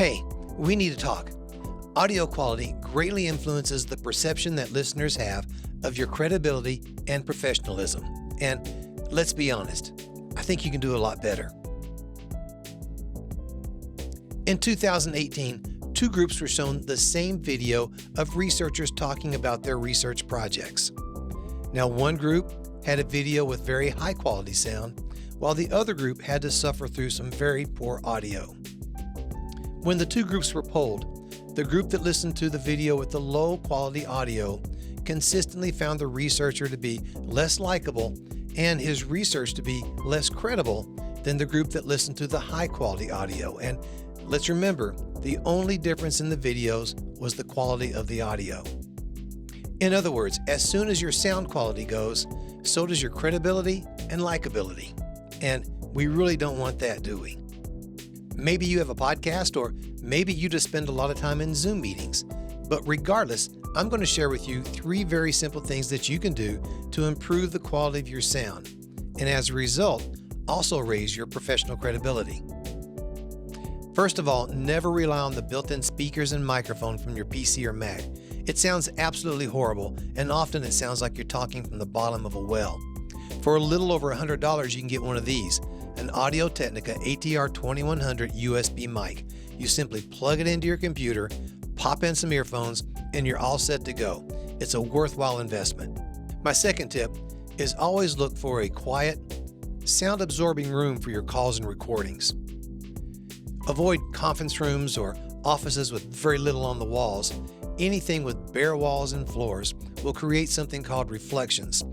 Hey, we need to talk. Audio quality greatly influences the perception that listeners have of your credibility and professionalism. And let's be honest, I think you can do a lot better. In 2018, two groups were shown the same video of researchers talking about their research projects. Now, one group had a video with very high quality sound, while the other group had to suffer through some very poor audio. When the two groups were polled, the group that listened to the video with the low quality audio consistently found the researcher to be less likable and his research to be less credible than the group that listened to the high quality audio. And let's remember, the only difference in the videos was the quality of the audio. In other words, as soon as your sound quality goes, so does your credibility and likability. And we really don't want that, do we? Maybe you have a podcast, or maybe you just spend a lot of time in Zoom meetings. But regardless, I'm going to share with you 3 very simple things that you can do to improve the quality of your sound, and as a result, also raise your professional credibility. First of all, never rely on the built-in speakers and microphone from your PC or Mac. It sounds absolutely horrible, and often it sounds like you're talking from the bottom of a well. For a little over $100, you can get one of these, an Audio-Technica ATR 2100 USB mic. You simply plug it into your computer, pop in some earphones, and you're all set to go. It's a worthwhile investment. My second tip is always look for a quiet, sound-absorbing room for your calls and recordings. Avoid conference rooms or offices with very little on the walls. Anything with bare walls and floors will create something called reflections,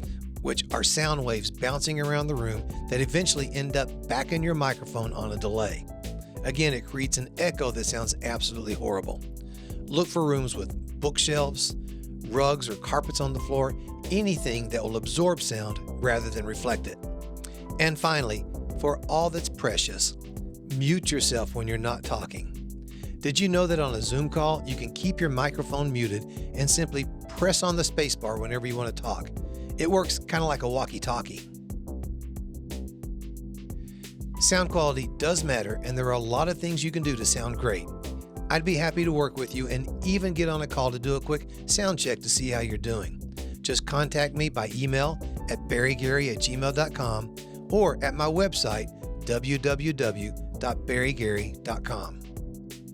which are sound waves bouncing around the room that eventually end up back in your microphone on a delay. Again, it creates an echo that sounds absolutely horrible. Look for rooms with bookshelves, rugs or carpets on the floor, anything that will absorb sound rather than reflect it. And finally, for all that's precious, mute yourself when you're not talking. Did you know that on a Zoom call, you can keep your microphone muted and simply press on the spacebar whenever you want to talk? It works kind of like a walkie-talkie. Sound quality does matter, and there are a lot of things you can do to sound great. I'd be happy to work with you and even get on a call to do a quick sound check to see how you're doing. Just contact me by email at barrygary@gmail.com or at my website, www.barrygary.com.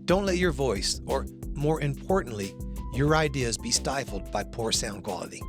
Don't let your voice, or more importantly, your ideas, be stifled by poor sound quality.